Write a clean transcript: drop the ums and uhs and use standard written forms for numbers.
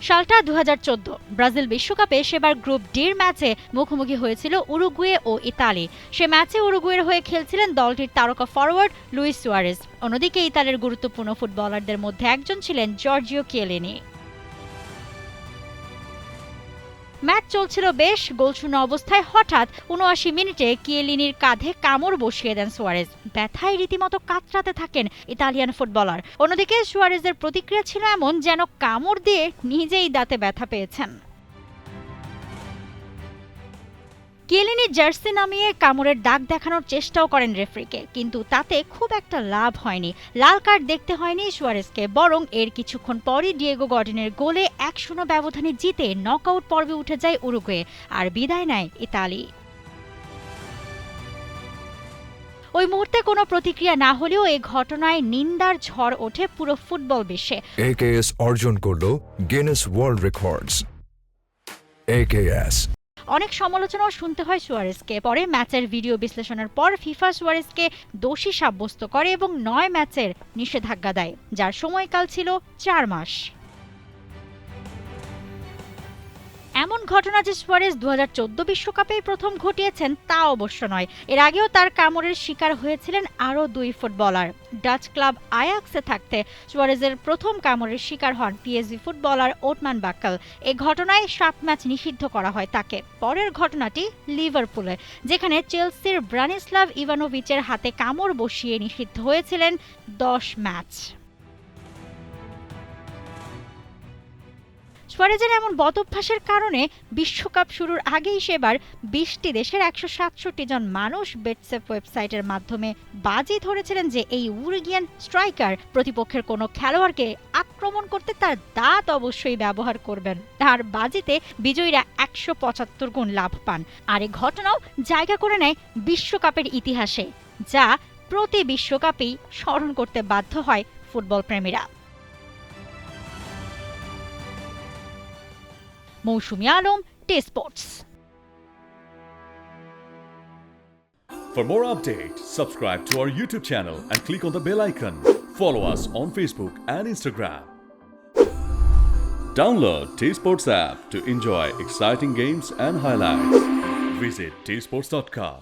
সালটা 2014 ব্রাজিল বিশ্বকাপে সেবার গ্রুপ ডির ম্যাচে মুখোমুখি হয়েছিল উরুগুয়ে ও ইতালি। সে ম্যাচে উরুগুয়ের হয়ে খেলছিলেন দলটির তারকা ফরোয়ার্ড লুইস সুয়ারেজ। অন্যদিকে ইতালির গুরুত্বপূর্ণ ফুটবলারদের মধ্যে একজন ছিলেন জর্জিও কিয়েলিনি। ম্যাচ চলছিল বেশ গোলশূন্য অবস্থায় হঠাৎ ৭৯ মিনিটে কিয়েলিনির কাঁধে কামড় বসিয়ে দেন সুয়ারেজ। ব্যথায় রীতিমতো কাতরাতে থাকেন ইতালিয়ান ফুটবলার। অন্যদিকে সুয়ারেজের প্রতিক্রিয়া ছিল এমন যেন কামড় দিয়ে নিজেই দাঁতে ব্যথা পেয়েছেন। কিয়েলিনি জার্সি নামিয়ে কামড়ের দাগ দেখানোর চেষ্টাও করেন রেফারিকে, কিন্তু তাতে খুব একটা লাভ হয়নি। লাল কার্ড দেখতে হয়নি সুয়ারেজকে, বরং এর কিছুক্ষণ পরই ডিয়েগো গর্ডিনের গোলে ১-০ ব্যবধানে জিতে নকআউট পর্বে উঠে যায় উরুগুয়ে আর বিদায় নেয় ইতালি। ওই মুহূর্তে কোনো প্রতিক্রিয়া না হলেও এই ঘটনায় নিন্দার ঝড় ওঠে পুরো ফুটবল বিশ্বে। AKS অর্জন করলো গিনেস ওয়ার্ল্ড রেকর্ডস। AKS অনেক সমালোচনাও শুনতে হয় সুয়ারেজকে। পরে ম্যাচের ভিডিও বিশ্লেষণের পর ফিফা সুয়ারেজকে দোষী সাব্যস্ত করে এবং ৯ ম্যাচের নিষেধাজ্ঞা দেয়, যার সময়কাল ছিল ৪ মাস। এমন ঘটনা যে সুয়ারেজ ২০১৪ বিশ্বকাপেই প্রথম ঘটিয়েছেন তা অবশ্য নয়। এর আগেও তার কামড়ের শিকার হয়েছিলেন আরও ২ ফুটবলার। ডাচ ক্লাব আয়াক্সে থাকতে সুয়ারেজের প্রথম কামড়ের শিকার হন পিএসজি ফুটবলার ওটমান বাক্কাল। এ ঘটনায় ৭ ম্যাচ নিষিদ্ধ করা হয় তাকে। পরের ঘটনাটি লিভারপুলে, যেখানে চেলসির ব্রানিস্লাভ ইভানোভিচের হাতে কামড় বসিয়ে নিষিদ্ধ হয়েছিলেন ১০ ম্যাচ। সুয়ারেজের এমন বদঅভ্যাসের কারণে বিশ্বকাপ শুরুর আগেই সেবার ২০টি দেশের ১৬৭ জন মানুষ বেটসেফ ওয়েবসাইটের মাধ্যমে বাজি ধরেছিলেন যে এই উরুগুয়ান স্ট্রাইকার প্রতিপক্ষের কোনো খেলোয়াড়কে আক্রমণ করতে তার দাঁত অবশ্যই ব্যবহার করবেন। আর বাজিতে বিজয়ীরা ১৭৫ গুণ লাভ পান। আর এই ঘটনাও জায়গা করে নেয় বিশ্বকাপের ইতিহাসে, যা প্রতি বিশ্বকাপেই স্মরণ করতে বাধ্য হয় ফুটবল প্রেমীরা। Mousumi Alam, T sports. For more updates, subscribe to our YouTube channel and click on the bell icon. Follow us on Facebook and Instagram. Download T Sports app to enjoy exciting games and highlights. Visit tsports.com.